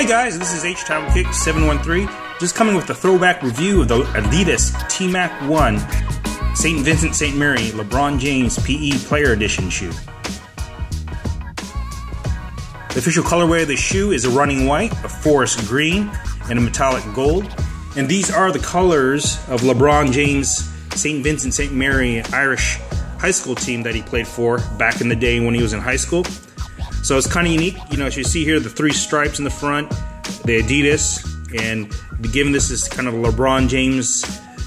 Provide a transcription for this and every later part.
Hey guys, this is H-Town-Kick 713, just coming with the throwback review of the Adidas TMAC 1 St. Vincent St. Mary LeBron James PE Player Edition shoe. The official colorway of the shoe is a running white, a forest green, and a metallic gold. And these are the colors of LeBron James St. Vincent St. Mary Irish high school team that he played for back in the day when he was in high school. So it's kind of unique, you know, as you see here, the three stripes in the front, the Adidas, and given this is kind of a LeBron James,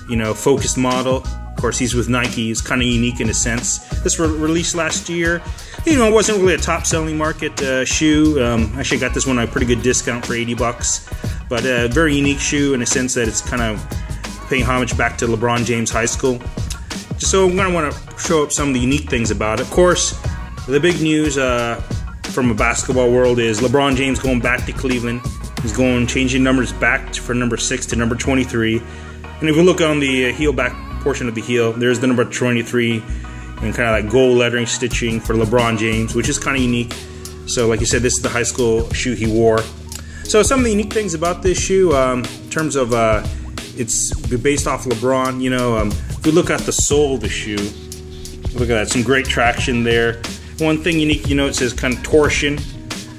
you know, focused model. Of course, he's with Nike. It's kind of unique in a sense. This was released last year. You know, it wasn't really a top-selling market shoe. Actually, got this one at a pretty good discount for 80 bucks. But a very unique shoe in a sense that it's kind of paying homage back to LeBron James High School. So I'm going to want to show up some of the unique things about it. Of course, the big news from a basketball world is LeBron James going back to Cleveland. He's changing numbers back from number 6 to number 23. And if we look on the heel back portion of the heel, there's the number 23 and kind of like gold lettering stitching for LeBron James, which is kind of unique. So like you said, this is the high school shoe he wore. So some of the unique things about this shoe, in terms of it's based off LeBron, you know, if we look at the sole of the shoe, look at that, some great traction there. One thing unique, you know, it says kind of torsion.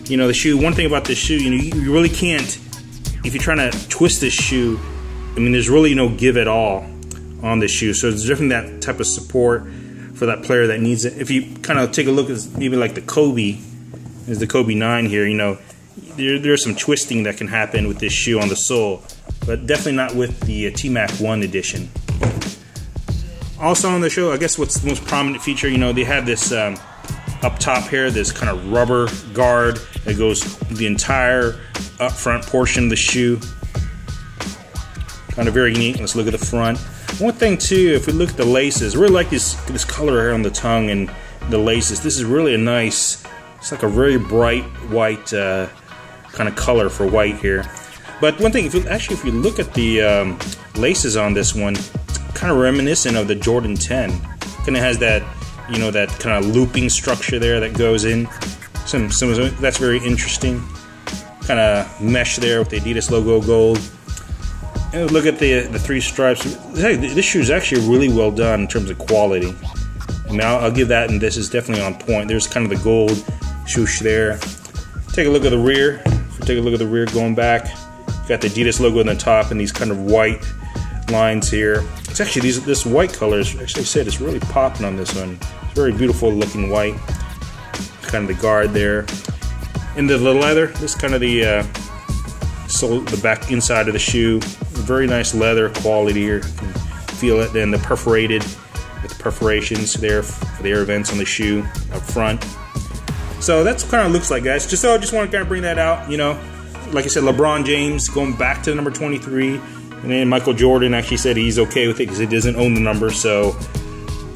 You know, the shoe, one thing about this shoe, you know, you really can't, if you're trying to twist this shoe, I mean, there's really no give at all on this shoe. So it's definitely that type of support for that player that needs it. If you kind of take a look at maybe like the Kobe, there's the Kobe 9 here, you know, there's some twisting that can happen with this shoe on the sole, but definitely not with the TMAC 1 edition. Also on the show, I guess what's the most prominent feature, you know, they have this up top here, this kind of rubber guard that goes the entire up front portion of the shoe. Kind of very unique. Let's look at the front. One thing too, if we look at the laces, I really like this color here on the tongue and the laces. This is really a nice, it's like a very bright white kind of color for white here. But one thing, if you look at the laces on this one, it's kind of reminiscent of the Jordan 10. Kind of has that, you know, that kind of looping structure there that goes in. That's very interesting. Kind of mesh there with the Adidas logo gold. And look at the three stripes. Hey, this shoe is actually really well done in terms of quality. I mean, I'll give that, and this is definitely on point. There's kind of the gold swoosh there. Take a look at the rear. If we take a look at the rear going back, you got the Adidas logo on the top and these kind of white lines here. It's actually this white color is actually said it's really popping on this one. It's very beautiful looking white. Kind of the guard there. Into the leather, this is kind of the sole, the back inside of the shoe. Very nice leather quality here. You can feel it. Then the perforated with the perforations there for the air vents on the shoe up front. So that's what kind of looks like, guys. I just want to kind of bring that out. You know, like I said, LeBron James going back to number 23, and then Michael Jordan actually said he's okay with it because he doesn't own the number. So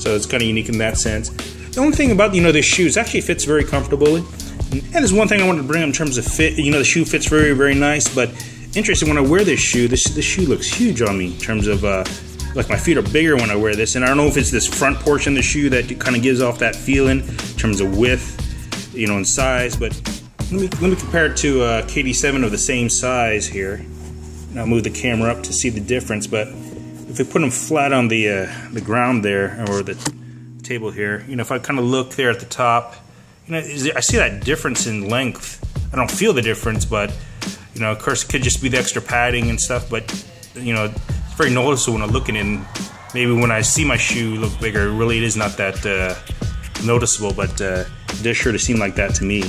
it's kind of unique in that sense. The only thing about, you know, this shoe is actually fits very comfortably. And there's one thing I wanted to bring up in terms of fit. You know, the shoe fits very, very nice. But interesting, when I wear this shoe looks huge on me in terms of like my feet are bigger when I wear this. And I don't know if it's this front portion of the shoe that kind of gives off that feeling in terms of width, you know, and size. But let me compare it to KD7 of the same size here. And I'll move the camera up to see the difference. But if we put them flat on the ground there, or the table here, you know, if I kind of look there at the top, you know, I see that difference in length. I don't feel the difference, but, you know, of course, it could just be the extra padding and stuff, but, you know, it's very noticeable when I'm looking in. Maybe when I see my shoe look bigger, really it is not that noticeable, but it does sure to seem like that to me.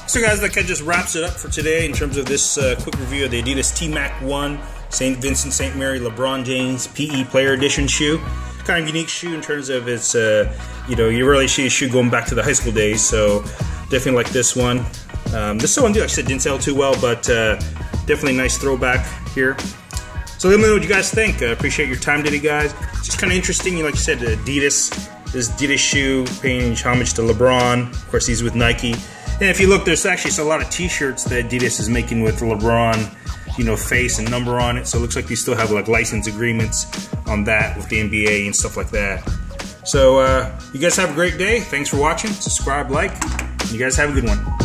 So guys, that kind of just wraps it up for today in terms of this quick review of the Adidas TMAC 1 St. Vincent St. Mary LeBron James PE Player Edition shoe. Kind of unique shoe in terms of its, you know, you really see a shoe going back to the high school days, so definitely like this one. This one, like I said, didn't sell too well, but definitely a nice throwback here. So let me know what you guys think. I appreciate your time today, guys. It's just kind of interesting, like I said, this Adidas shoe paying homage to LeBron. Of course, he's with Nike. And if you look, there's actually a lot of t-shirts that Adidas is making with LeBron, you know, face and number on it. So it looks like they still have like license agreements on that with the NBA and stuff like that. So you guys have a great day. Thanks for watching. Subscribe, like. You guys have a good one.